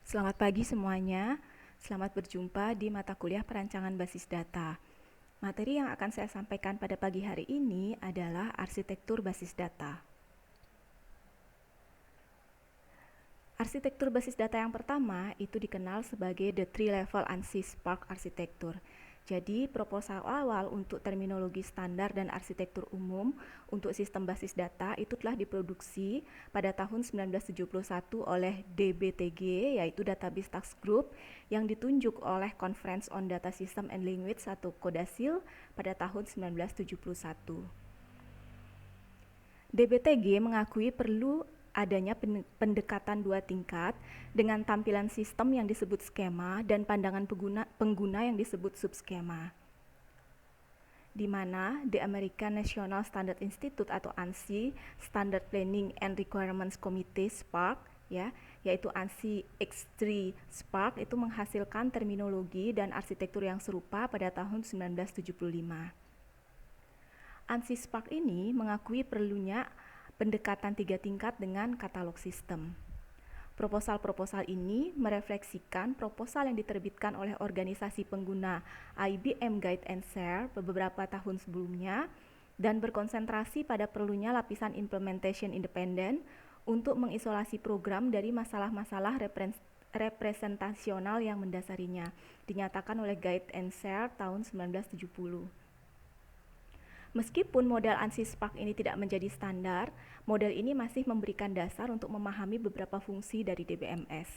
Selamat pagi semuanya. Selamat berjumpa di mata kuliah perancangan basis data. Materi yang akan saya sampaikan pada pagi hari ini adalah arsitektur basis data. Arsitektur basis data yang pertama itu dikenal sebagai the three level ANSI Spark Architecture. Jadi, proposal awal untuk terminologi standar dan arsitektur umum untuk sistem basis data itu telah diproduksi pada tahun 1971 oleh DBTG, yaitu Database Task Group, yang ditunjuk oleh Conference on Data System and Language atau CODASIL pada tahun 1971. DBTG mengakui perlu adanya pendekatan dua tingkat dengan tampilan sistem yang disebut skema dan pandangan pengguna yang disebut subskema, di mana the American National Standard Institute atau ANSI Standard Planning and Requirements Committee SPARC, yaitu ANSI X3 SPARC, itu menghasilkan terminologi dan arsitektur yang serupa pada tahun 1975. ANSI Spark ini mengakui perlunya pendekatan tiga tingkat dengan katalog sistem. Proposal-proposal ini merefleksikan proposal yang diterbitkan oleh organisasi pengguna IBM Guide and Share beberapa tahun sebelumnya dan berkonsentrasi pada perlunya lapisan implementation independen untuk mengisolasi program dari masalah-masalah representasional yang mendasarinya, dinyatakan oleh Guide and Share tahun 1970. Meskipun model ANSI Spark ini tidak menjadi standar, model ini masih memberikan dasar untuk memahami beberapa fungsi dari DBMS.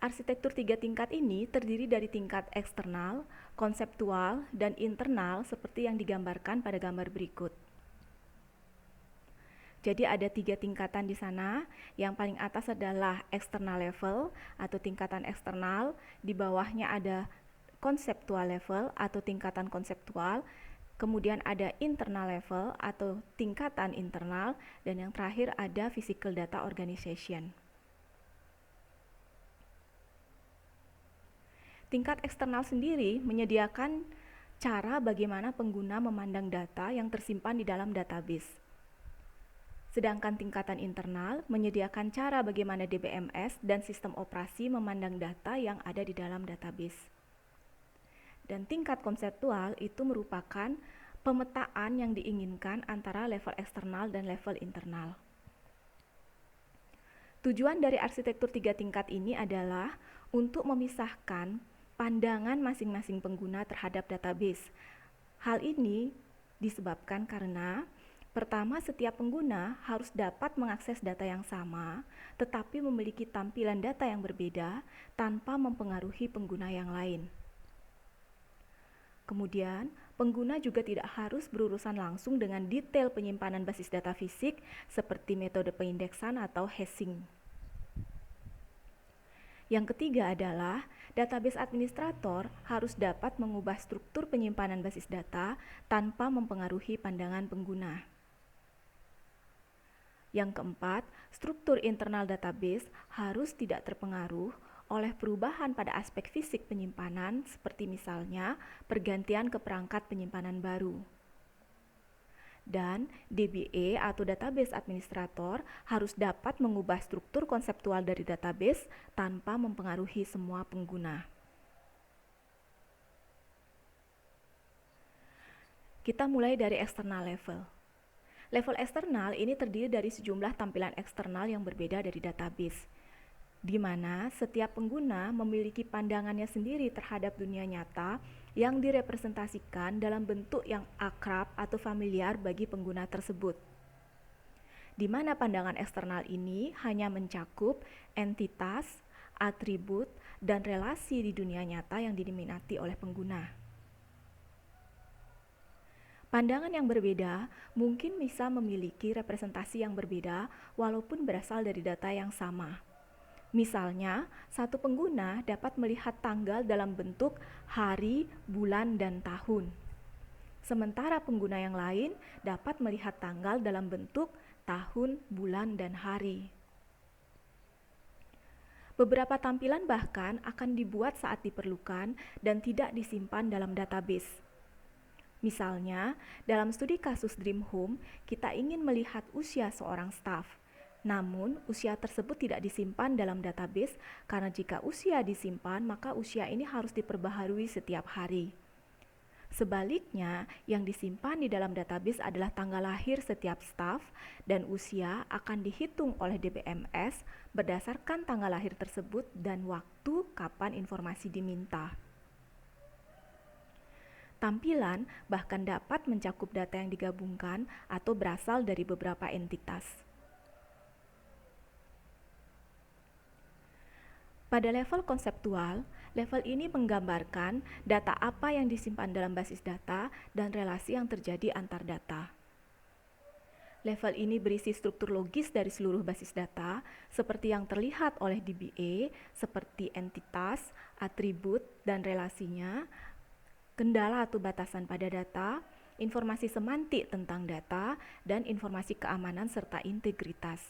Arsitektur tiga tingkat ini terdiri dari tingkat eksternal, konseptual, dan internal seperti yang digambarkan pada gambar berikut. Jadi ada tiga tingkatan di sana. Yang paling atas adalah external level atau tingkatan eksternal, di bawahnya ada konseptual level atau tingkatan konseptual, kemudian ada internal level atau tingkatan internal, dan yang terakhir ada physical data organization. Tingkat eksternal sendiri menyediakan cara bagaimana pengguna memandang data yang tersimpan di dalam database. Sedangkan tingkatan internal menyediakan cara bagaimana DBMS dan sistem operasi memandang data yang ada di dalam database. Dan tingkat konseptual itu merupakan pemetaan yang diinginkan antara level eksternal dan level internal. Tujuan dari arsitektur tiga tingkat ini adalah untuk memisahkan pandangan masing-masing pengguna terhadap database. Hal ini disebabkan karena pertama, setiap pengguna harus dapat mengakses data yang sama, tetapi memiliki tampilan data yang berbeda tanpa mempengaruhi pengguna yang lain. Kemudian, pengguna juga tidak harus berurusan langsung dengan detail penyimpanan basis data fisik seperti metode peindeksan atau hashing. Yang ketiga adalah database administrator harus dapat mengubah struktur penyimpanan basis data tanpa mempengaruhi pandangan pengguna. Yang keempat, struktur internal database harus tidak terpengaruh oleh perubahan pada aspek fisik penyimpanan, seperti misalnya pergantian ke perangkat penyimpanan baru. Dan DBA atau Database Administrator harus dapat mengubah struktur konseptual dari database tanpa mempengaruhi semua pengguna. Kita mulai dari external level. Level eksternal ini terdiri dari sejumlah tampilan eksternal yang berbeda dari database, di mana setiap pengguna memiliki pandangannya sendiri terhadap dunia nyata yang direpresentasikan dalam bentuk yang akrab atau familiar bagi pengguna tersebut. Di mana pandangan eksternal ini hanya mencakup entitas, atribut, dan relasi di dunia nyata yang diminati oleh pengguna. Pandangan yang berbeda mungkin bisa memiliki representasi yang berbeda walaupun berasal dari data yang sama. Misalnya, satu pengguna dapat melihat tanggal dalam bentuk hari, bulan, dan tahun. Sementara pengguna yang lain dapat melihat tanggal dalam bentuk tahun, bulan, dan hari. Beberapa tampilan bahkan akan dibuat saat diperlukan dan tidak disimpan dalam database. Misalnya, dalam studi kasus Dream Home, kita ingin melihat usia seorang staf. Namun, usia tersebut tidak disimpan dalam database karena jika usia disimpan, maka usia ini harus diperbaharui setiap hari. Sebaliknya, yang disimpan di dalam database adalah tanggal lahir setiap staf dan usia akan dihitung oleh DBMS berdasarkan tanggal lahir tersebut dan waktu kapan informasi diminta. Tampilan bahkan dapat mencakup data yang digabungkan atau berasal dari beberapa entitas. Pada level konseptual, level ini menggambarkan data apa yang disimpan dalam basis data dan relasi yang terjadi antar data. Level ini berisi struktur logis dari seluruh basis data, seperti yang terlihat oleh DBA, seperti entitas, atribut, dan relasinya, kendala atau batasan pada data, informasi semantik tentang data, dan informasi keamanan serta integritas.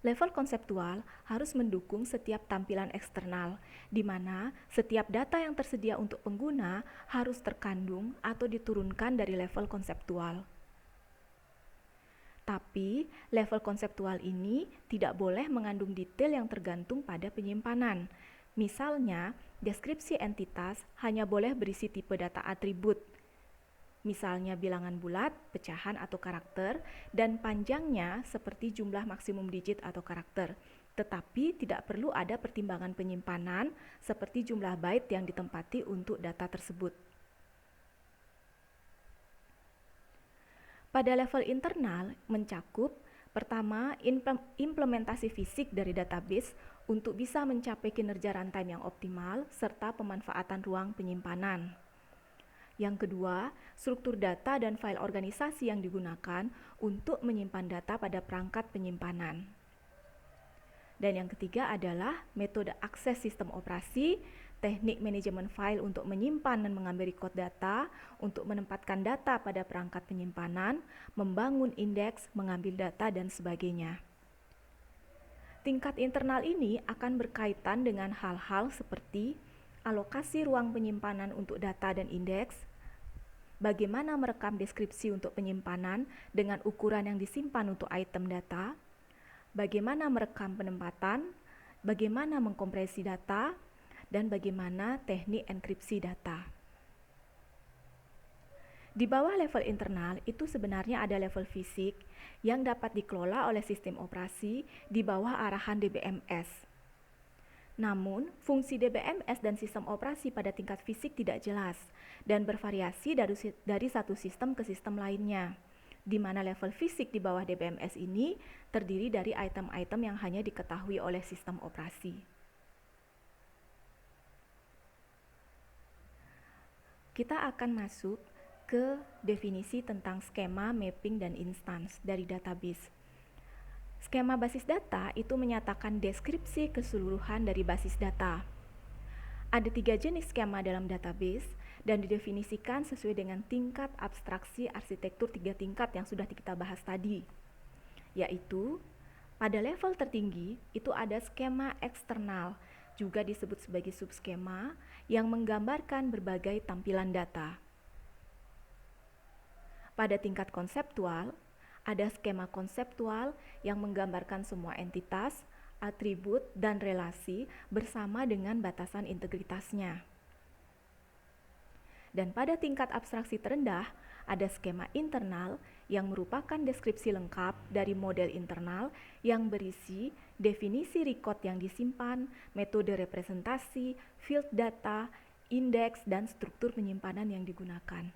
Level konseptual harus mendukung setiap tampilan eksternal, di mana setiap data yang tersedia untuk pengguna harus terkandung atau diturunkan dari level konseptual. Tapi, level konseptual ini tidak boleh mengandung detail yang tergantung pada penyimpanan. Misalnya, deskripsi entitas hanya boleh berisi tipe data atribut, misalnya bilangan bulat, pecahan atau karakter, dan panjangnya seperti jumlah maksimum digit atau karakter. Tetapi tidak perlu ada pertimbangan penyimpanan seperti jumlah byte yang ditempati untuk data tersebut. Pada level internal mencakup pertama, implementasi fisik dari database untuk bisa mencapai kinerja runtime yang optimal serta pemanfaatan ruang penyimpanan. Yang kedua, struktur data dan file organisasi yang digunakan untuk menyimpan data pada perangkat penyimpanan. Dan yang ketiga adalah metode akses sistem operasi, teknik manajemen file untuk menyimpan dan mengambil record data, untuk menempatkan data pada perangkat penyimpanan, membangun indeks, mengambil data, dan sebagainya. Tingkat internal ini akan berkaitan dengan hal-hal seperti alokasi ruang penyimpanan untuk data dan indeks, bagaimana merekam deskripsi untuk penyimpanan dengan ukuran yang disimpan untuk item data, bagaimana merekam penempatan, bagaimana mengkompresi data, dan bagaimana teknik enkripsi data. Di bawah level internal itu sebenarnya ada level fisik yang dapat dikelola oleh sistem operasi di bawah arahan DBMS. Namun, fungsi DBMS dan sistem operasi pada tingkat fisik tidak jelas dan bervariasi dari satu sistem ke sistem lainnya, di mana level fisik di bawah DBMS ini terdiri dari item-item yang hanya diketahui oleh sistem operasi. Kita akan masuk ke definisi tentang skema, mapping, dan instance dari database. Skema basis data itu menyatakan deskripsi keseluruhan dari basis data. Ada 3 jenis skema dalam database dan didefinisikan sesuai dengan tingkat abstraksi arsitektur 3 tingkat yang sudah kita bahas tadi, yaitu pada level tertinggi itu ada skema eksternal, juga disebut sebagai subskema, yang menggambarkan berbagai tampilan data. Pada tingkat konseptual, ada skema konseptual yang menggambarkan semua entitas, atribut, dan relasi bersama dengan batasan integritasnya. Dan pada tingkat abstraksi terendah, ada skema internal yang merupakan deskripsi lengkap dari model internal yang berisi definisi record yang disimpan, metode representasi, field data, indeks, dan struktur penyimpanan yang digunakan.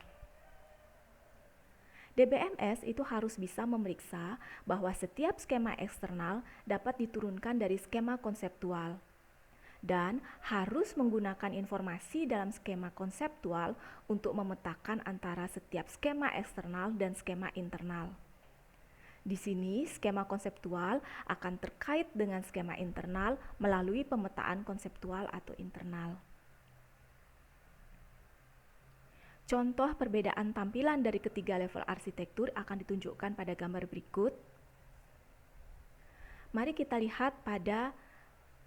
DBMS itu harus bisa memeriksa bahwa setiap skema eksternal dapat diturunkan dari skema konseptual dan harus menggunakan informasi dalam skema konseptual untuk memetakan antara setiap skema eksternal dan skema internal. Di sini, skema konseptual akan terkait dengan skema internal melalui pemetaan konseptual atau internal. Contoh perbedaan tampilan dari ketiga level arsitektur akan ditunjukkan pada gambar berikut. Mari kita lihat pada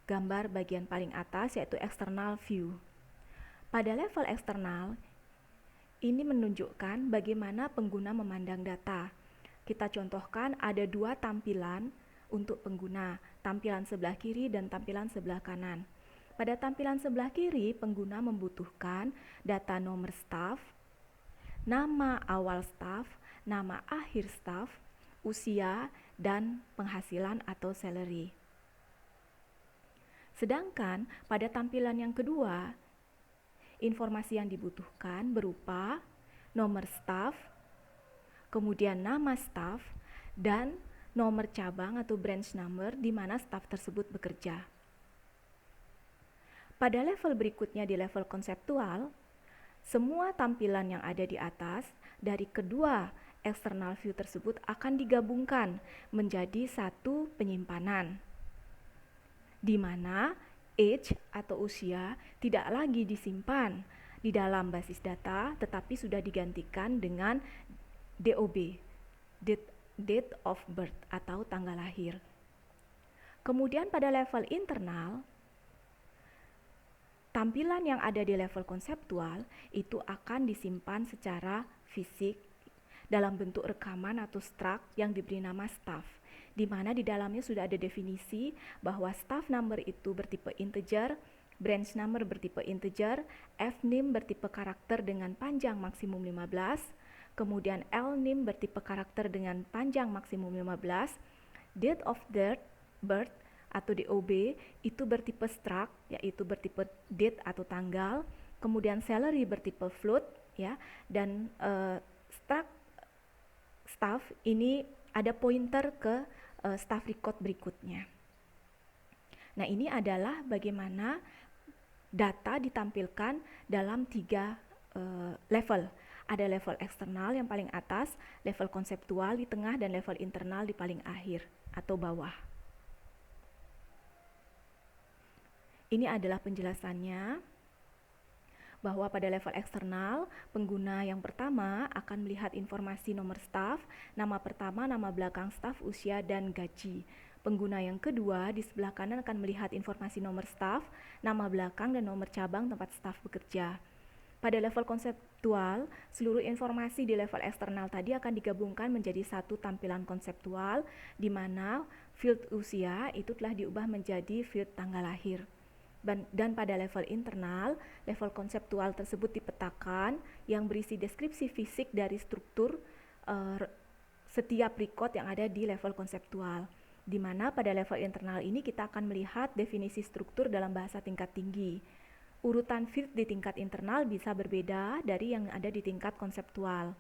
gambar bagian paling atas, yaitu external view. Pada level eksternal, ini menunjukkan bagaimana pengguna memandang data. Kita contohkan ada dua tampilan untuk pengguna, tampilan sebelah kiri dan tampilan sebelah kanan. Pada tampilan sebelah kiri, pengguna membutuhkan data nomor staf, nama awal staf, nama akhir staf, usia, dan penghasilan atau salary. Sedangkan pada tampilan yang kedua, informasi yang dibutuhkan berupa nomor staf, kemudian nama staf, dan nomor cabang atau branch number di mana staf tersebut bekerja. Pada level berikutnya di level konseptual, semua tampilan yang ada di atas dari kedua external view tersebut akan digabungkan menjadi satu penyimpanan, di mana age atau usia tidak lagi disimpan di dalam basis data, tetapi sudah digantikan dengan DOB, date of birth atau tanggal lahir. Kemudian pada level internal, tampilan yang ada di level konseptual itu akan disimpan secara fisik dalam bentuk rekaman atau struct yang diberi nama staff, di mana di dalamnya sudah ada definisi bahwa staff number itu bertipe integer, branch number bertipe integer, fnim bertipe karakter dengan panjang maksimum 15, kemudian lnim bertipe karakter dengan panjang maksimum 15, date of birth atau DOB itu bertipe struct, yaitu bertipe date atau tanggal, kemudian salary bertipe float, ya, dan staff ini ada pointer ke staff record berikutnya. Nah, ini adalah bagaimana data ditampilkan dalam 3 level. Ada level eksternal yang paling atas, level konseptual di tengah, dan level internal di paling akhir atau bawah. Ini adalah penjelasannya bahwa pada level eksternal, pengguna yang pertama akan melihat informasi nomor staf, nama pertama, nama belakang staf, usia, dan gaji. Pengguna yang kedua di sebelah kanan akan melihat informasi nomor staf, nama belakang, dan nomor cabang tempat staf bekerja. Pada level konseptual, seluruh informasi di level eksternal tadi akan digabungkan menjadi satu tampilan konseptual, di mana field usia itu telah diubah menjadi field tanggal lahir. Dan pada level internal, level konseptual tersebut dipetakan yang berisi deskripsi fisik dari struktur setiap record yang ada di level konseptual, di mana pada level internal ini kita akan melihat definisi struktur dalam bahasa tingkat tinggi. Urutan field di tingkat internal bisa berbeda dari yang ada di tingkat konseptual.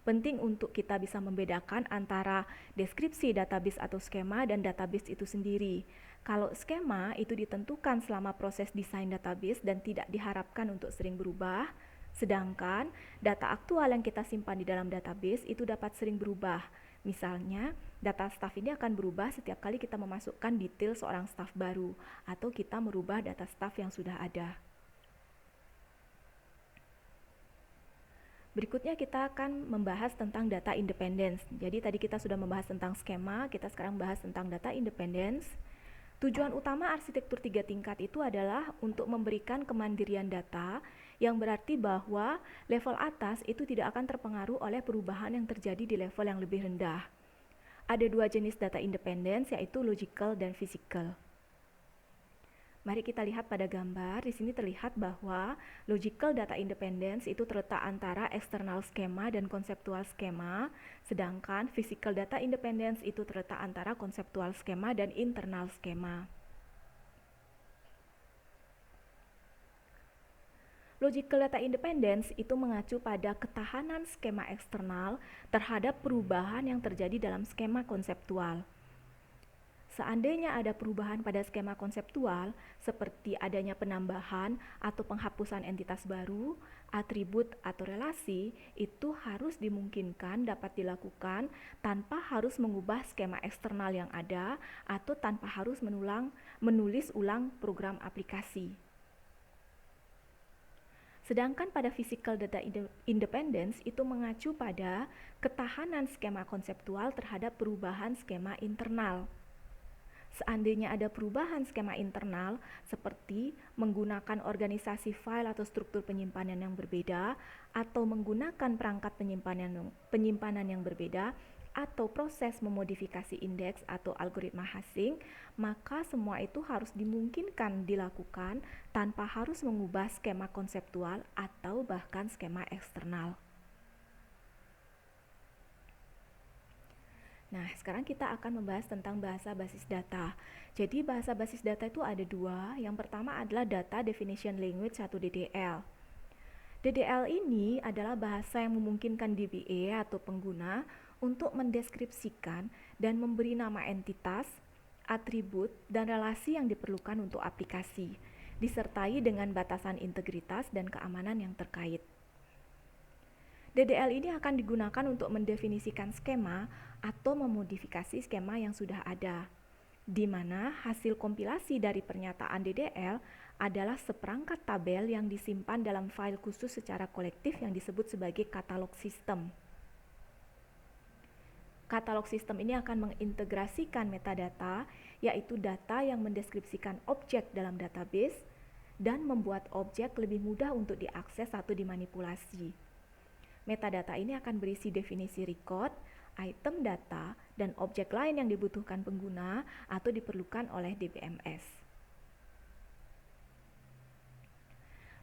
Penting untuk kita bisa membedakan antara deskripsi database atau skema dan database itu sendiri. Kalau skema itu ditentukan selama proses desain database dan tidak diharapkan untuk sering berubah, sedangkan data aktual yang kita simpan di dalam database itu dapat sering berubah. Misalnya, data staf ini akan berubah setiap kali kita memasukkan detail seorang staf baru atau kita merubah data staf yang sudah ada. Berikutnya kita akan membahas tentang data independence. Jadi tadi kita sudah membahas tentang skema, kita sekarang bahas tentang data independence. Tujuan utama arsitektur 3 tingkat itu adalah untuk memberikan kemandirian data, yang berarti bahwa level atas itu tidak akan terpengaruh oleh perubahan yang terjadi di level yang lebih rendah. Ada 2 jenis data independence, yaitu logical dan physical. Mari kita lihat pada gambar. Di sini terlihat bahwa logical data independence itu terletak antara external skema dan konseptual skema, sedangkan physical data independence itu terletak antara konseptual skema dan internal skema. Logical data independence itu mengacu pada ketahanan skema eksternal terhadap perubahan yang terjadi dalam skema konseptual. Seandainya ada perubahan pada skema konseptual, seperti adanya penambahan atau penghapusan entitas baru, atribut atau relasi, itu harus dimungkinkan dapat dilakukan tanpa harus mengubah skema eksternal yang ada atau tanpa harus menulis ulang program aplikasi. Sedangkan pada physical data independence itu mengacu pada ketahanan skema konseptual terhadap perubahan skema internal. Seandainya ada perubahan skema internal seperti menggunakan organisasi file atau struktur penyimpanan yang berbeda, atau menggunakan perangkat penyimpanan yang berbeda, atau proses memodifikasi indeks atau algoritma hashing, maka semua itu harus dimungkinkan dilakukan tanpa harus mengubah skema konseptual atau bahkan skema eksternal. Nah, sekarang kita akan membahas tentang bahasa basis data. Jadi, bahasa basis data itu ada dua. Yang pertama adalah Data Definition Language atau DDL. DDL ini adalah bahasa yang memungkinkan DBA atau pengguna untuk mendeskripsikan dan memberi nama entitas, atribut, dan relasi yang diperlukan untuk aplikasi, disertai dengan batasan integritas dan keamanan yang terkait. DDL ini akan digunakan untuk mendefinisikan skema atau memodifikasi skema yang sudah ada, di mana hasil kompilasi dari pernyataan DDL adalah seperangkat tabel yang disimpan dalam file khusus secara kolektif yang disebut sebagai katalog sistem. Katalog sistem ini akan mengintegrasikan metadata, yaitu data yang mendeskripsikan objek dalam database, dan membuat objek lebih mudah untuk diakses atau dimanipulasi. Metadata ini akan berisi definisi record, item data, dan objek lain yang dibutuhkan pengguna atau diperlukan oleh DBMS.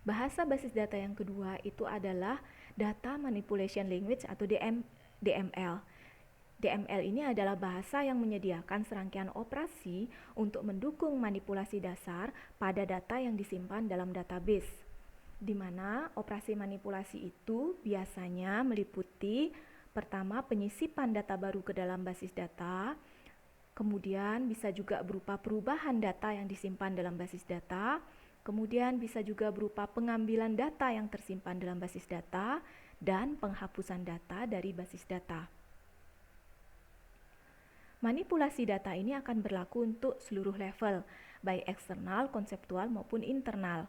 Bahasa basis data yang kedua itu adalah Data Manipulation Language atau DML. DML ini adalah bahasa yang menyediakan serangkaian operasi untuk mendukung manipulasi dasar pada data yang disimpan dalam database, di mana operasi manipulasi itu biasanya meliputi pertama penyisipan data baru ke dalam basis data, kemudian bisa juga berupa perubahan data yang disimpan dalam basis data, kemudian bisa juga berupa pengambilan data yang tersimpan dalam basis data, dan penghapusan data dari basis data. Manipulasi data ini akan berlaku untuk seluruh level, baik eksternal, konseptual, maupun internal,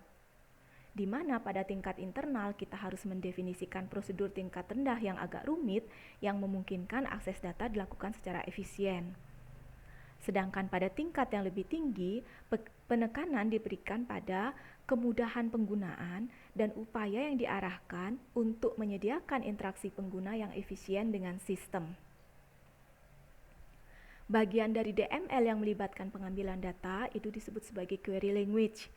di mana pada tingkat internal kita harus mendefinisikan prosedur tingkat rendah yang agak rumit yang memungkinkan akses data dilakukan secara efisien. Sedangkan pada tingkat yang lebih tinggi, penekanan diberikan pada kemudahan penggunaan dan upaya yang diarahkan untuk menyediakan interaksi pengguna yang efisien dengan sistem. Bagian dari DML yang melibatkan pengambilan data itu disebut sebagai query language,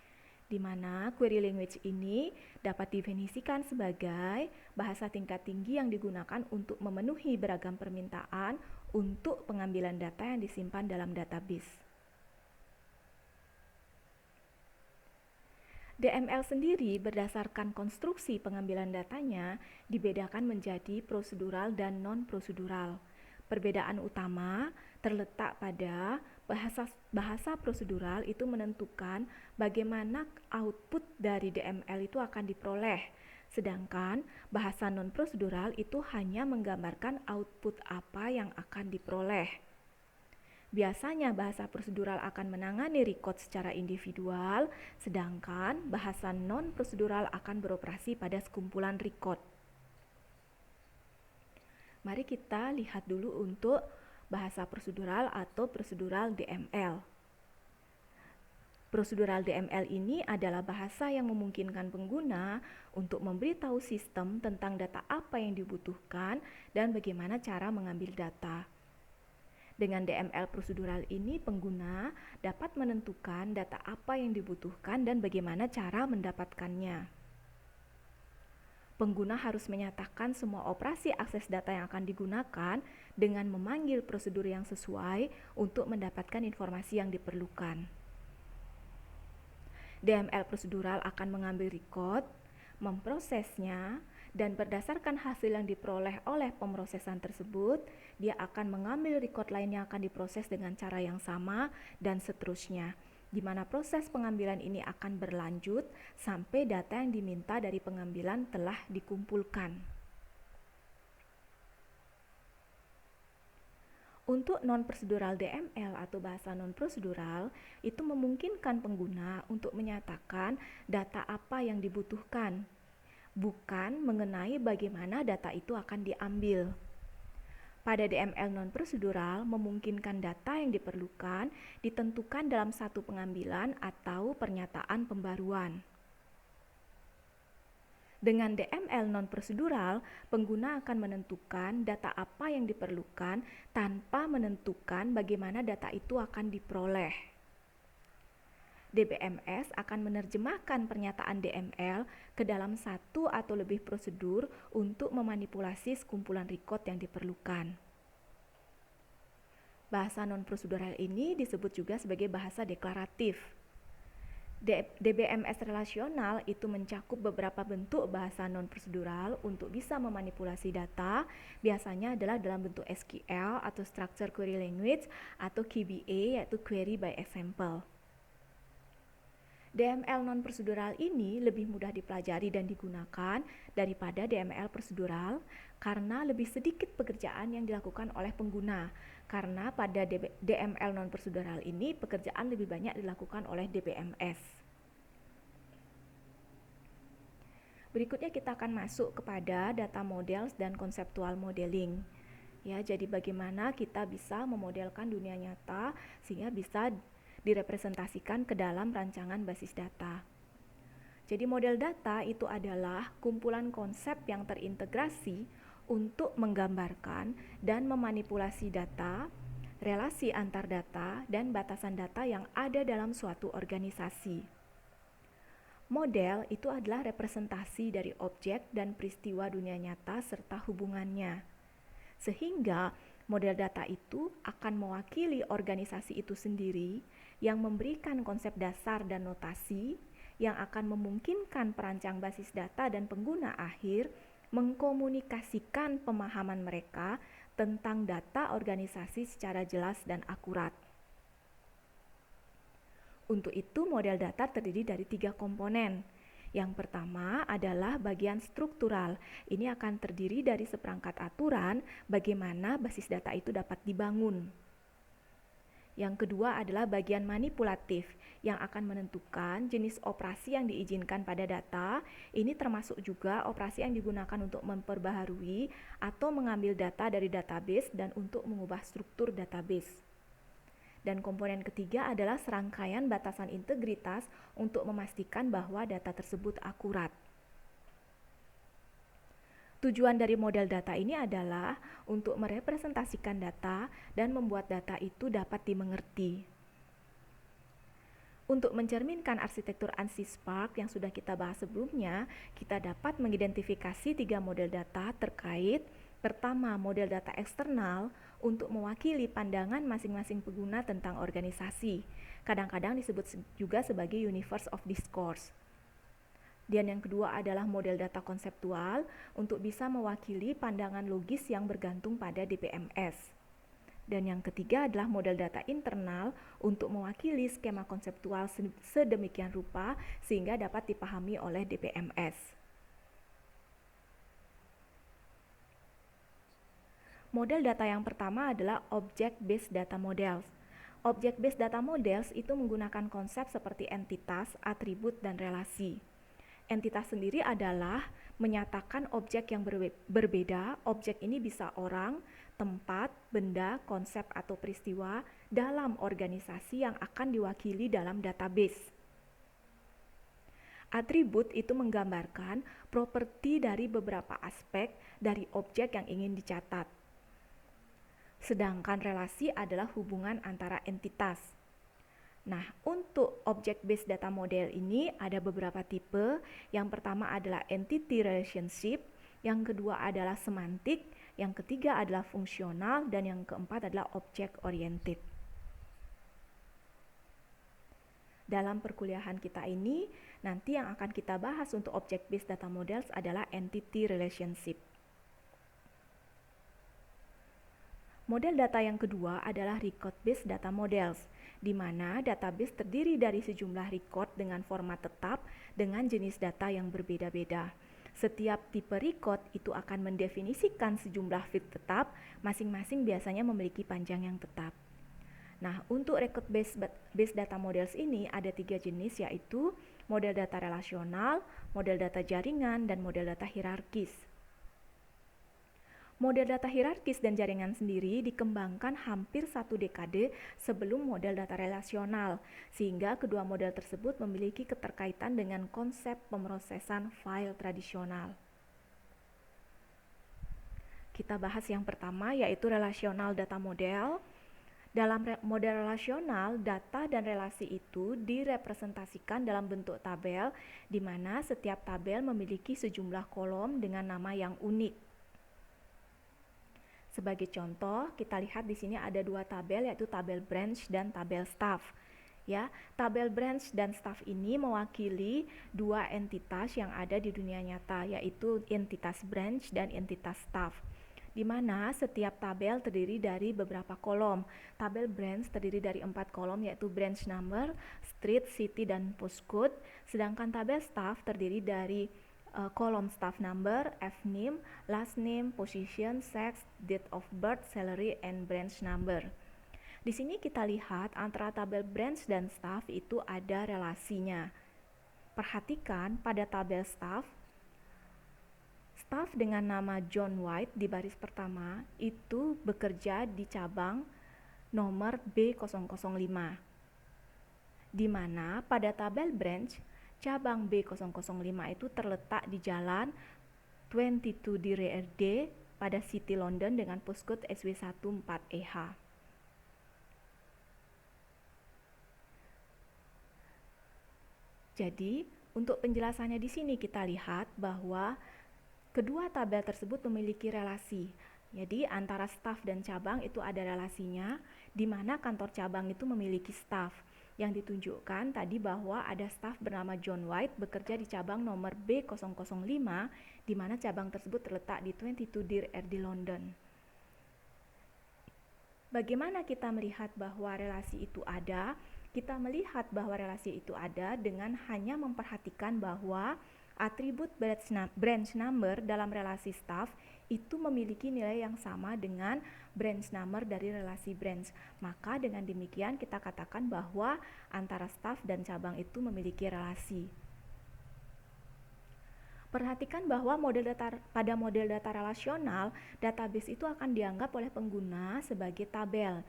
di mana query language ini dapat didefinisikan sebagai bahasa tingkat tinggi yang digunakan untuk memenuhi beragam permintaan untuk pengambilan data yang disimpan dalam database. DML sendiri berdasarkan konstruksi pengambilan datanya dibedakan menjadi prosedural dan non-prosedural. Perbedaan utama terletak pada bahasa prosedural itu menentukan bagaimana output dari DML itu akan diperoleh, sedangkan bahasa non-prosedural itu hanya menggambarkan output apa yang akan diperoleh. Biasanya bahasa prosedural akan menangani record secara individual, sedangkan bahasa non-prosedural akan beroperasi pada sekumpulan record. Mari kita lihat dulu untuk bahasa prosedural atau prosedural DML. Prosedural DML ini adalah bahasa yang memungkinkan pengguna untuk memberitahu sistem tentang data apa yang dibutuhkan dan bagaimana cara mengambil data. Dengan DML prosedural ini, pengguna dapat menentukan data apa yang dibutuhkan dan bagaimana cara mendapatkannya. Pengguna harus menyatakan semua operasi akses data yang akan digunakan dengan memanggil prosedur yang sesuai untuk mendapatkan informasi yang diperlukan. DML prosedural akan mengambil record, memprosesnya, dan berdasarkan hasil yang diperoleh oleh pemrosesan tersebut, dia akan mengambil record lain yang akan diproses dengan cara yang sama, dan seterusnya, di mana proses pengambilan ini akan berlanjut sampai data yang diminta dari pengambilan telah dikumpulkan. Untuk non-prosedural DML atau bahasa non-prosedural, itu memungkinkan pengguna untuk menyatakan data apa yang dibutuhkan, bukan mengenai bagaimana data itu akan diambil. Pada DML non-prosedural, memungkinkan data yang diperlukan ditentukan dalam satu pengambilan atau pernyataan pembaruan. Dengan DML non-prosedural, pengguna akan menentukan data apa yang diperlukan tanpa menentukan bagaimana data itu akan diperoleh. DBMS akan menerjemahkan pernyataan DML ke dalam satu atau lebih prosedur untuk memanipulasi sekumpulan record yang diperlukan. Bahasa non-prosedural ini disebut juga sebagai bahasa deklaratif. DBMS relasional itu mencakup beberapa bentuk bahasa non-prosedural untuk bisa memanipulasi data, biasanya adalah dalam bentuk SQL atau Structured Query Language atau QBA yaitu Query by Example. DML non-prosedural ini lebih mudah dipelajari dan digunakan daripada DML prosedural karena lebih sedikit pekerjaan yang dilakukan oleh pengguna. Karena pada DML non-prosedural ini pekerjaan lebih banyak dilakukan oleh DBMS. Berikutnya kita akan masuk kepada data models dan conceptual modeling. Ya, jadi bagaimana kita bisa memodelkan dunia nyata sehingga bisa direpresentasikan ke dalam rancangan basis data. Jadi model data itu adalah kumpulan konsep yang terintegrasi untuk menggambarkan dan memanipulasi data, relasi antar data, dan batasan data yang ada dalam suatu organisasi. Model itu adalah representasi dari objek dan peristiwa dunia nyata serta hubungannya. Sehingga model data itu akan mewakili organisasi itu sendiri yang memberikan konsep dasar dan notasi yang akan memungkinkan perancang basis data dan pengguna akhir mengkomunikasikan pemahaman mereka tentang data organisasi secara jelas dan akurat. Untuk itu, model data terdiri dari 3 komponen. Yang pertama adalah bagian struktural. Ini akan terdiri dari seperangkat aturan bagaimana basis data itu dapat dibangun. Yang kedua adalah bagian manipulatif yang akan menentukan jenis operasi yang diizinkan pada data. Ini termasuk juga operasi yang digunakan untuk memperbaharui atau mengambil data dari database dan untuk mengubah struktur database. Dan komponen ketiga adalah serangkaian batasan integritas untuk memastikan bahwa data tersebut akurat. Tujuan dari model data ini adalah untuk merepresentasikan data dan membuat data itu dapat dimengerti. Untuk mencerminkan arsitektur ANSYS Spark yang sudah kita bahas sebelumnya, kita dapat mengidentifikasi 3 model data terkait. Pertama, model data eksternal untuk mewakili pandangan masing-masing pengguna tentang organisasi. Kadang-kadang disebut juga sebagai universe of discourse. Dan yang kedua adalah model data konseptual untuk bisa mewakili pandangan logis yang bergantung pada DBMS. Dan yang ketiga adalah model data internal untuk mewakili skema konseptual sedemikian rupa sehingga dapat dipahami oleh DBMS. Model data yang pertama adalah Object-Based Data Models. Object-Based Data Models itu menggunakan konsep seperti entitas, atribut, dan relasi. Entitas sendiri adalah menyatakan objek yang berbeda. Objek ini bisa orang, tempat, benda, konsep, atau peristiwa dalam organisasi yang akan diwakili dalam database. Atribut itu menggambarkan properti dari beberapa aspek dari objek yang ingin dicatat. Sedangkan relasi adalah hubungan antara entitas. Nah, untuk object-based data model ini ada beberapa tipe. Yang pertama adalah entity relationship, yang kedua adalah semantik, yang ketiga adalah fungsional, dan yang keempat adalah object oriented. Dalam perkuliahan kita ini, nanti yang akan kita bahas untuk object-based data models adalah entity relationship. Model data yang kedua adalah record-based data models, di mana database terdiri dari sejumlah record dengan format tetap dengan jenis data yang berbeda-beda. Setiap tipe record itu akan mendefinisikan sejumlah field tetap, masing-masing biasanya memiliki panjang yang tetap. Nah, untuk record-based data models ini ada 3 jenis, yaitu model data relasional, model data jaringan, dan model data hierarkis. Model data hierarkis dan jaringan sendiri dikembangkan hampir 1 dekade sebelum model data relasional, sehingga kedua model tersebut memiliki keterkaitan dengan konsep pemrosesan file tradisional. Kita bahas yang pertama, yaitu relational data model. Dalam model relasional, data dan relasi itu direpresentasikan dalam bentuk tabel, di mana setiap tabel memiliki sejumlah kolom dengan nama yang unik. Sebagai contoh, kita lihat di sini ada 2 tabel, yaitu tabel branch dan tabel staff. Ya, tabel branch dan staff ini mewakili 2 entitas yang ada di dunia nyata, yaitu entitas branch dan entitas staff, di mana setiap tabel terdiri dari beberapa kolom. Tabel branch terdiri dari 4 kolom, yaitu branch number, street, city, dan postcode, sedangkan tabel staff terdiri dari kolom staff number, FNAME, last name, position, sex, date of birth, salary, and branch number. Di sini kita lihat antara tabel branch dan staff itu ada relasinya. Perhatikan pada tabel staff dengan nama John White di baris pertama itu bekerja di cabang nomor B005, di mana pada tabel branch cabang B005 itu terletak di jalan 22 DRD pada City London dengan postcode SW14EH. Jadi, untuk penjelasannya di sini kita lihat bahwa kedua tabel tersebut memiliki relasi. Jadi, antara staf dan cabang itu ada relasinya, di mana kantor cabang itu memiliki staf. Yang ditunjukkan tadi bahwa ada staf bernama John White bekerja di cabang nomor B005, di mana cabang tersebut terletak di 22 Dear RD London. Bagaimana kita melihat bahwa relasi itu ada? Kita melihat bahwa relasi itu ada dengan hanya memperhatikan bahwa atribut branch number dalam relasi staff itu memiliki nilai yang sama dengan branch number dari relasi branch. Maka dengan demikian kita katakan bahwa antara staff dan cabang itu memiliki relasi. Perhatikan bahwa pada model data relasional, database itu akan dianggap oleh pengguna sebagai tabel.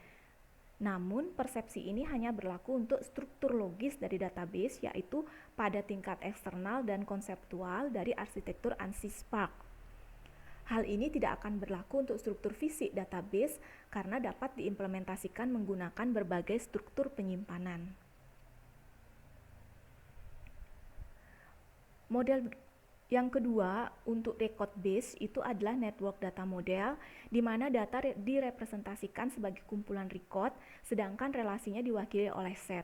Namun, persepsi ini hanya berlaku untuk struktur logis dari database, yaitu pada tingkat eksternal dan konseptual dari arsitektur ANSI Spark. Hal ini tidak akan berlaku untuk struktur fisik database karena dapat diimplementasikan menggunakan berbagai struktur penyimpanan. Model yang kedua untuk record base itu adalah network data model, di mana data direpresentasikan sebagai kumpulan record, sedangkan relasinya diwakili oleh set.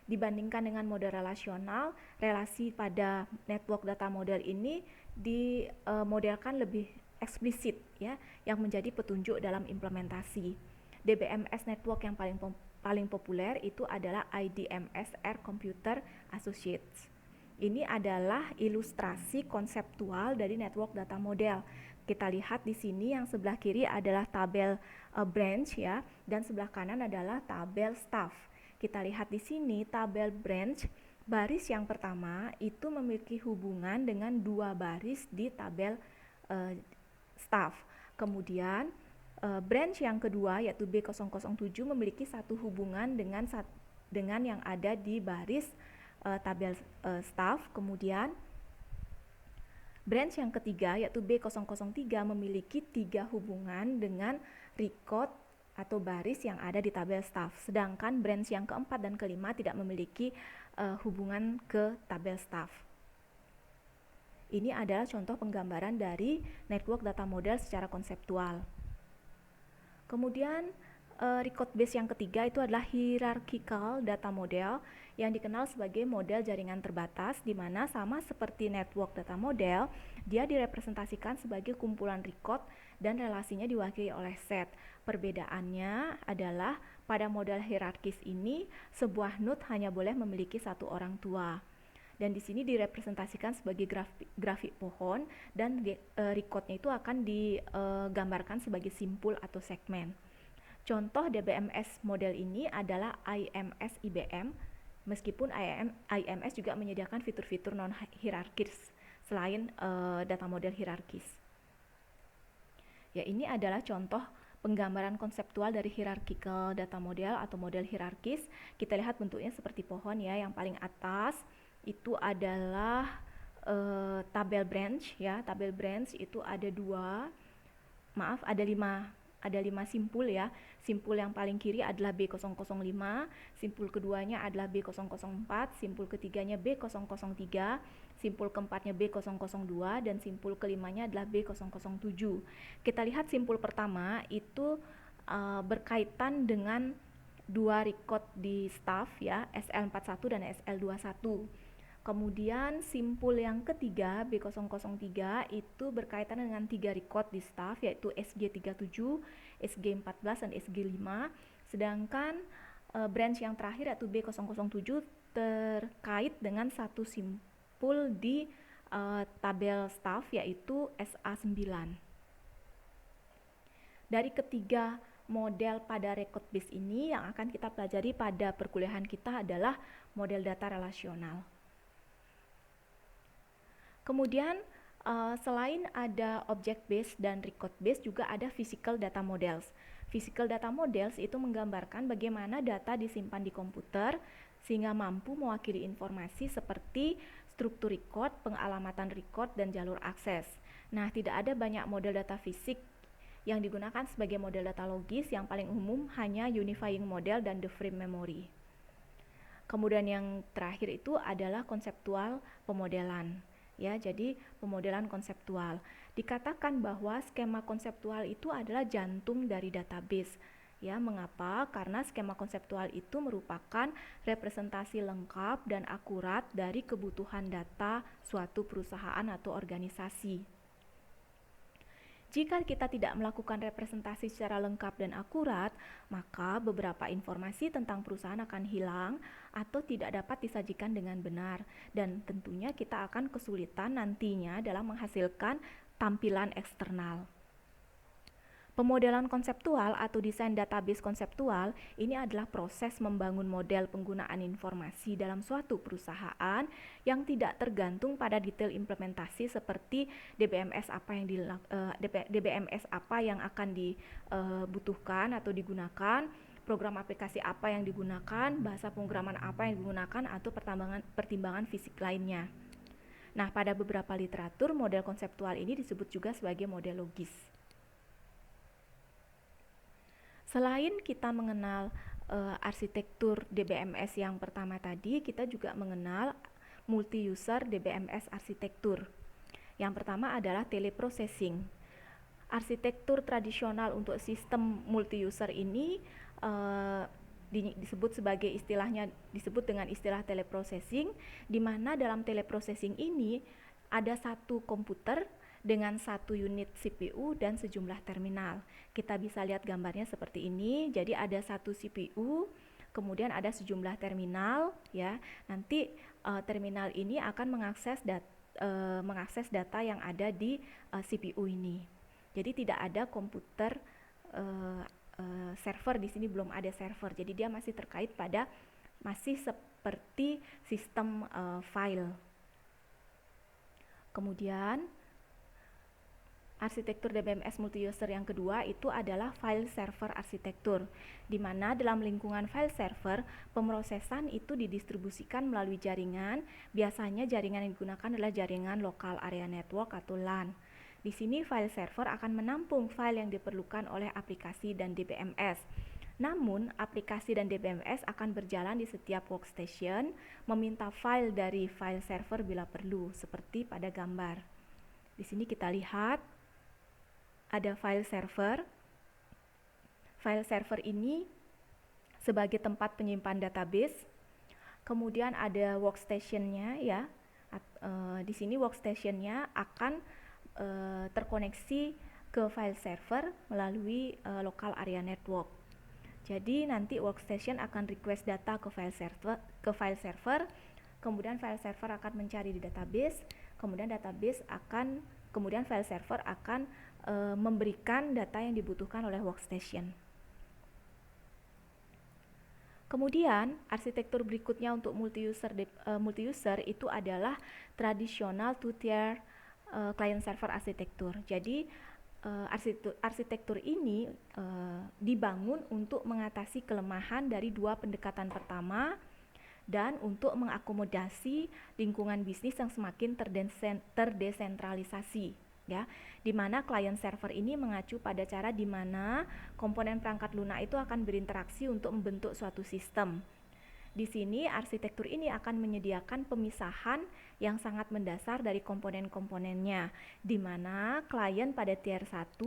Dibandingkan dengan model relasional, relasi pada network data model ini dimodelkan lebih eksplisit, ya, yang menjadi petunjuk dalam implementasi. DBMS network yang paling populer itu adalah IDMS Air Computer Associates. Ini adalah ilustrasi konseptual dari network data model. Kita lihat di sini yang sebelah kiri adalah tabel branch, ya, dan sebelah kanan adalah tabel staff. Kita lihat di sini tabel branch, baris yang pertama itu memiliki hubungan dengan 2 baris di tabel staff. Kemudian branch yang kedua yaitu B007 memiliki satu hubungan dengan yang ada di baris tabel staff. Kemudian branch yang ketiga yaitu B003 memiliki 3 hubungan dengan record atau baris yang ada di tabel staff, sedangkan branch yang keempat dan kelima tidak memiliki hubungan ke tabel staff. Ini adalah contoh penggambaran dari network data model secara konseptual. Kemudian record base yang ketiga itu adalah hierarchical data model yang dikenal sebagai model jaringan terbatas, di mana sama seperti network data model, dia direpresentasikan sebagai kumpulan record dan relasinya diwakili oleh set. Perbedaannya adalah pada model hierarkis ini sebuah node hanya boleh memiliki satu orang tua. Dan di sini direpresentasikan sebagai grafik pohon, dan recordnya itu akan digambarkan sebagai simpul atau segmen. Contoh DBMS model ini adalah IMS IBM, meskipun IMS juga menyediakan fitur-fitur non-hierarkis selain data model hierarkis. Ya, ini adalah contoh penggambaran konseptual dari hierarchical data model atau model hierarkis. Kita lihat bentuknya seperti pohon ya. Yang paling atas itu adalah tabel branch ya. Tabel branch itu ada ada 5 simpul ya. Simpul yang paling kiri adalah B005, simpul keduanya adalah B004, simpul ketiganya B003, simpul keempatnya B002, dan simpul kelimanya adalah B007. Kita lihat simpul pertama itu berkaitan dengan dua record di staff ya, SL41 dan SL21. Kemudian simpul yang ketiga B003 itu berkaitan dengan 3 record di staff, yaitu SG37, SG14, dan SG5. Sedangkan branch yang terakhir yaitu B007 terkait dengan satu simpul di tabel staff, yaitu SA9. Dari ketiga model pada record base ini yang akan kita pelajari pada perkuliahan kita adalah model data relasional. Kemudian selain ada object based dan record based, juga ada physical data models. Physical data models itu menggambarkan bagaimana data disimpan di komputer sehingga mampu mewakili informasi seperti struktur record, pengalamatan record, dan jalur akses. Nah, tidak ada banyak model data fisik yang digunakan sebagai model data logis. Yang paling umum hanya unifying model dan the frame memory. Kemudian yang terakhir itu adalah konseptual pemodelan. Ya, jadi pemodelan konseptual. Dikatakan bahwa skema konseptual itu adalah jantung dari database. Ya, mengapa? Karena skema konseptual itu merupakan representasi lengkap dan akurat dari kebutuhan data suatu perusahaan atau organisasi. Jika kita tidak melakukan representasi secara lengkap dan akurat, maka beberapa informasi tentang perusahaan akan hilang atau tidak dapat disajikan dengan benar, dan tentunya kita akan kesulitan nantinya dalam menghasilkan tampilan eksternal. Pemodelan konseptual atau desain database konseptual ini adalah proses membangun model penggunaan informasi dalam suatu perusahaan yang tidak tergantung pada detail implementasi seperti DBMS apa yang akan dibutuhkan atau digunakan, program aplikasi apa yang digunakan, bahasa pemrograman apa yang digunakan, atau pertimbangan fisik lainnya. Nah, pada beberapa literatur model konseptual ini disebut juga sebagai model logis. Selain kita mengenal arsitektur DBMS yang pertama tadi, kita juga mengenal multi-user DBMS arsitektur. Yang pertama adalah teleprocessing. Arsitektur tradisional untuk sistem multi-user ini disebut dengan istilah teleprocessing, di mana dalam teleprocessing ini ada satu komputer dengan satu unit CPU dan sejumlah terminal. Kita bisa lihat gambarnya seperti ini. Jadi ada satu CPU, kemudian ada sejumlah terminal ya. Nanti terminal ini akan mengakses data yang ada di CPU ini. Jadi tidak ada komputer server di sini, belum ada server. Jadi dia masih terkait pada seperti sistem file. Kemudian arsitektur DBMS multi-user yang kedua itu adalah file server arsitektur, di mana dalam lingkungan file server, pemrosesan itu didistribusikan melalui jaringan. Biasanya jaringan yang digunakan adalah jaringan local area network atau LAN. Di sini file server akan menampung file yang diperlukan oleh aplikasi dan DBMS. Namun, aplikasi dan DBMS akan berjalan di setiap workstation, meminta file dari file server bila perlu, seperti pada gambar. Di sini kita lihat ada file server. File server ini sebagai tempat penyimpan database. Kemudian ada workstation-nya ya. Di sini workstation-nya akan terkoneksi ke file server melalui local area network. Jadi nanti workstation akan request data ke file server, kemudian file server akan mencari di database, kemudian file server akan memberikan data yang dibutuhkan oleh workstation. Kemudian arsitektur berikutnya untuk multi-user itu adalah tradisional two-tier client server arsitektur. Jadi arsitektur ini dibangun untuk mengatasi kelemahan dari dua pendekatan pertama dan untuk mengakomodasi lingkungan bisnis yang semakin terdesentralisasi, ya, di mana client server ini mengacu pada cara di mana komponen perangkat lunak itu akan berinteraksi untuk membentuk suatu sistem. Di sini arsitektur ini akan menyediakan pemisahan yang sangat mendasar dari komponen-komponennya, di mana klien pada tier 1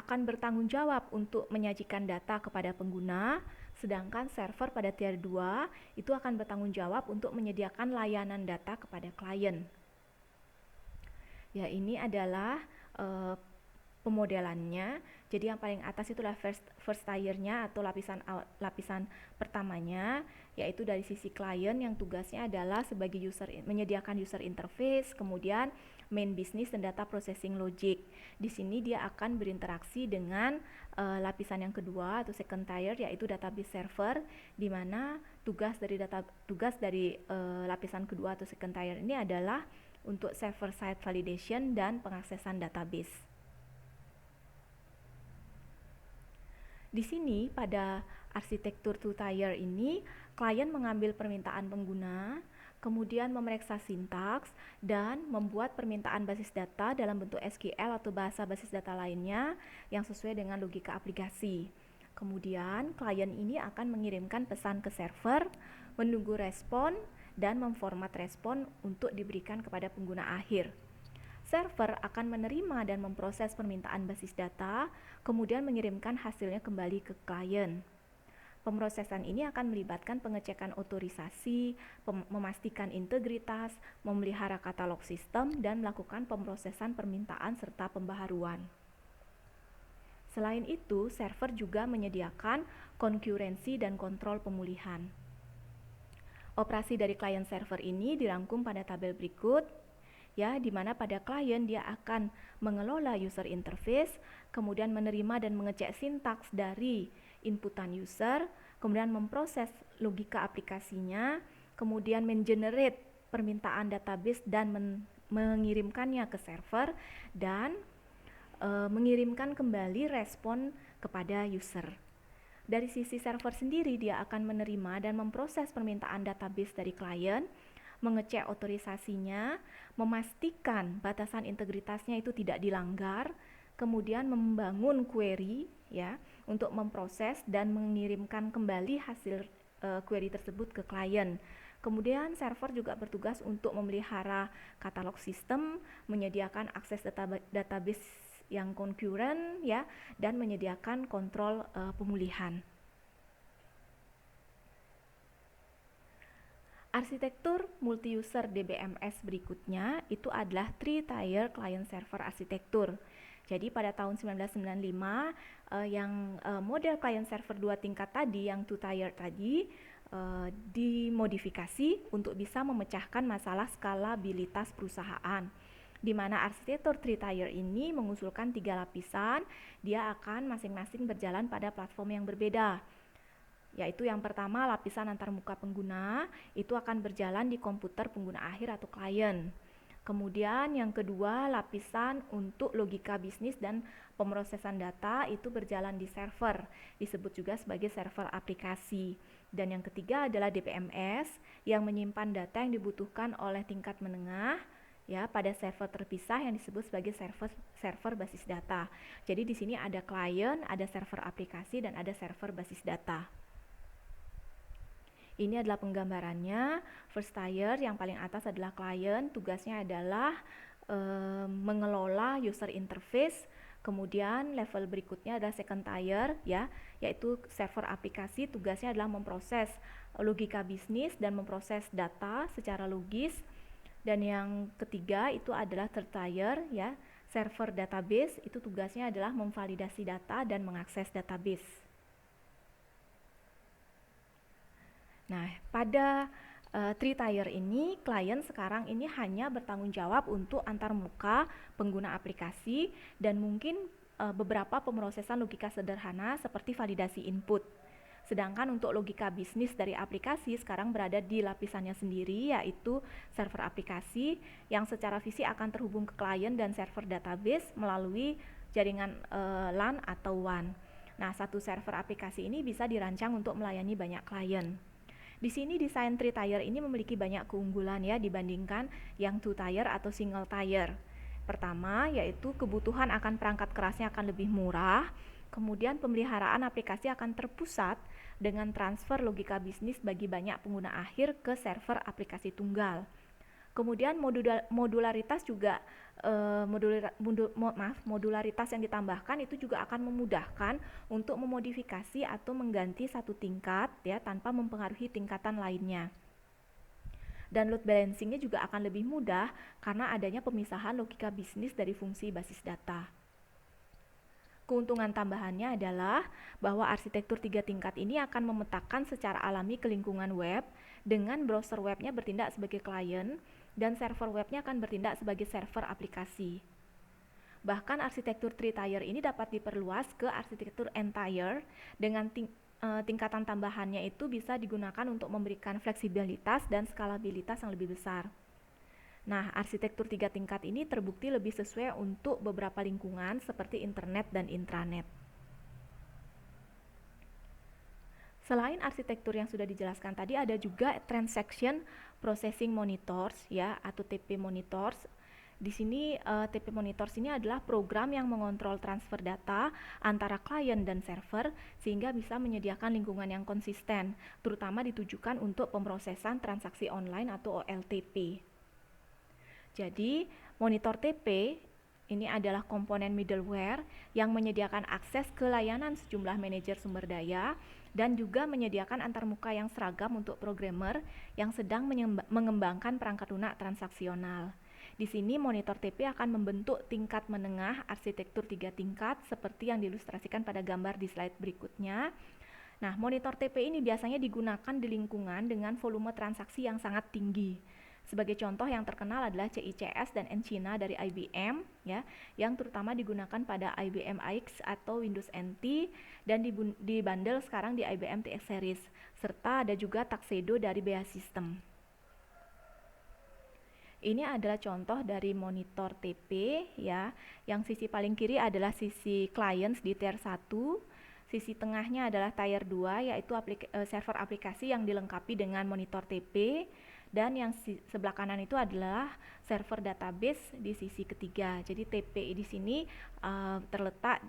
akan bertanggung jawab untuk menyajikan data kepada pengguna, sedangkan server pada tier 2 itu akan bertanggung jawab untuk menyediakan layanan data kepada klien. Ya, ini adalah pemodelannya. Jadi yang paling atas itulah first tier-nya atau lapisan pertamanya, yaitu dari sisi klien yang tugasnya adalah sebagai menyediakan user interface, kemudian main business dan data processing logic. Di sini dia akan berinteraksi dengan lapisan yang kedua atau second tier, yaitu database server, di mana tugas dari lapisan kedua atau second tier ini adalah untuk server side validation dan pengaksesan database. Di sini pada arsitektur two-tier ini, klien mengambil permintaan pengguna, kemudian memeriksa sintaks, dan membuat permintaan basis data dalam bentuk SQL atau bahasa basis data lainnya yang sesuai dengan logika aplikasi. Kemudian, klien ini akan mengirimkan pesan ke server, menunggu respon, dan memformat respon untuk diberikan kepada pengguna akhir. Server akan menerima dan memproses permintaan basis data, kemudian mengirimkan hasilnya kembali ke klien. Pemrosesan ini akan melibatkan pengecekan otorisasi, memastikan integritas, memelihara katalog sistem, dan melakukan pemrosesan permintaan serta pembaharuan. Selain itu, server juga menyediakan konkurensi dan kontrol pemulihan. Operasi dari klien server ini dirangkum pada tabel berikut, ya, di mana pada klien dia akan mengelola user interface, kemudian menerima dan mengecek sintaks dari inputan user, kemudian memproses logika aplikasinya, kemudian mengenerate permintaan database dan mengirimkannya ke server, dan mengirimkan kembali respon kepada user. Dari sisi server sendiri, dia akan menerima dan memproses permintaan database dari klien, mengecek otorisasinya, memastikan batasan integritasnya itu tidak dilanggar, kemudian membangun query, ya, untuk memproses dan mengirimkan kembali hasil query tersebut ke klien. Kemudian server juga bertugas untuk memelihara katalog sistem, menyediakan akses database yang concurrent, ya, dan menyediakan kontrol pemulihan. Arsitektur multi-user DBMS berikutnya itu adalah three-tier client server arsitektur. Jadi pada tahun 1995 model client server 2 tingkat tadi, yang two-tier tadi, dimodifikasi untuk bisa memecahkan masalah skalabilitas perusahaan, di mana arsitektur three-tier ini mengusulkan 3 lapisan. Dia akan masing-masing berjalan pada platform yang berbeda, yaitu yang pertama lapisan antarmuka pengguna, itu akan berjalan di komputer pengguna akhir atau klien. Kemudian yang kedua lapisan untuk logika bisnis dan pemrosesan data, itu berjalan di server, disebut juga sebagai server aplikasi. Dan yang ketiga adalah DBMS yang menyimpan data yang dibutuhkan oleh tingkat menengah, ya, pada server terpisah yang disebut sebagai server basis data. Jadi di sini ada klien, ada server aplikasi, dan ada server basis data. Ini adalah penggambarannya. First tier yang paling atas adalah klien, tugasnya adalah mengelola user interface. Kemudian level berikutnya adalah second tier, ya, yaitu server aplikasi, tugasnya adalah memproses logika bisnis dan memproses data secara logis. Dan yang ketiga itu adalah third tier, ya, server database, itu tugasnya adalah memvalidasi data dan mengakses database. Nah, pada three-tier ini, klien sekarang ini hanya bertanggung jawab untuk antarmuka pengguna aplikasi dan mungkin beberapa pemrosesan logika sederhana seperti validasi input. Sedangkan untuk logika bisnis dari aplikasi sekarang berada di lapisannya sendiri, yaitu server aplikasi yang secara fisik akan terhubung ke klien dan server database melalui jaringan LAN atau WAN. Nah, satu server aplikasi ini bisa dirancang untuk melayani banyak klien. Di sini desain 3-tier ini memiliki banyak keunggulan ya dibandingkan yang 2-tier atau single tier. Pertama, yaitu kebutuhan akan perangkat kerasnya akan lebih murah. Kemudian pemeliharaan aplikasi akan terpusat dengan transfer logika bisnis bagi banyak pengguna akhir ke server aplikasi tunggal. Kemudian modularitas juga modularitas yang ditambahkan itu juga akan memudahkan untuk memodifikasi atau mengganti satu tingkat ya tanpa mempengaruhi tingkatan lainnya. Dan load balancingnya juga akan lebih mudah karena adanya pemisahan logika bisnis dari fungsi basis data. Keuntungan tambahannya adalah bahwa arsitektur 3 tingkat ini akan memetakan secara alami ke lingkungan web dengan browser webnya bertindak sebagai klien dan server webnya akan bertindak sebagai server aplikasi. Bahkan arsitektur 3-tier ini dapat diperluas ke arsitektur N-tier dengan tingkatan tambahannya itu bisa digunakan untuk memberikan fleksibilitas dan skalabilitas yang lebih besar. Nah, arsitektur 3 tingkat ini terbukti lebih sesuai untuk beberapa lingkungan seperti internet dan intranet. Selain arsitektur yang sudah dijelaskan tadi, ada juga Transaction Processing Monitors ya atau TP Monitors. Di sini TP Monitors ini adalah program yang mengontrol transfer data antara klien dan server sehingga bisa menyediakan lingkungan yang konsisten, terutama ditujukan untuk pemrosesan transaksi online atau OLTP. Jadi, monitor TP ini adalah komponen middleware yang menyediakan akses ke layanan sejumlah manajer sumber daya dan juga menyediakan antarmuka yang seragam untuk programmer yang sedang mengembangkan perangkat lunak transaksional. Di sini monitor TP akan membentuk tingkat menengah arsitektur 3 tingkat seperti yang diilustrasikan pada gambar di slide berikutnya. Nah, monitor TP ini biasanya digunakan di lingkungan dengan volume transaksi yang sangat tinggi. Sebagai contoh yang terkenal adalah CICS dan Encina dari IBM ya, yang terutama digunakan pada IBM iX atau Windows NT dan dibundle sekarang di IBM TX Series, serta ada juga Tuxedo dari BEA System. Ini adalah contoh dari monitor TP ya, yang sisi paling kiri adalah sisi clients di tier 1, sisi tengahnya adalah tier 2 yaitu server aplikasi yang dilengkapi dengan monitor TP. Dan yang sebelah kanan itu adalah server database di sisi ketiga. Jadi TP di sini terletak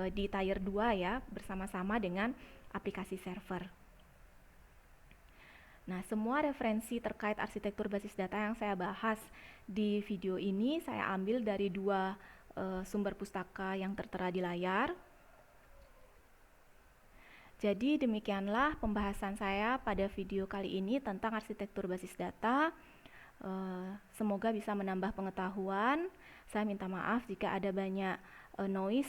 di tier 2 ya, bersama-sama dengan aplikasi server. Nah, semua referensi terkait arsitektur basis data yang saya bahas di video ini saya ambil dari 2 sumber pustaka yang tertera di layar. Jadi demikianlah pembahasan saya pada video kali ini tentang arsitektur basis data. Semoga bisa menambah pengetahuan. Saya minta maaf jika ada banyak noise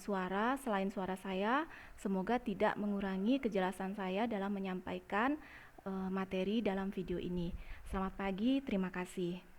suara selain suara saya. Semoga tidak mengurangi kejelasan saya dalam menyampaikan materi dalam video ini. Selamat pagi, terima kasih.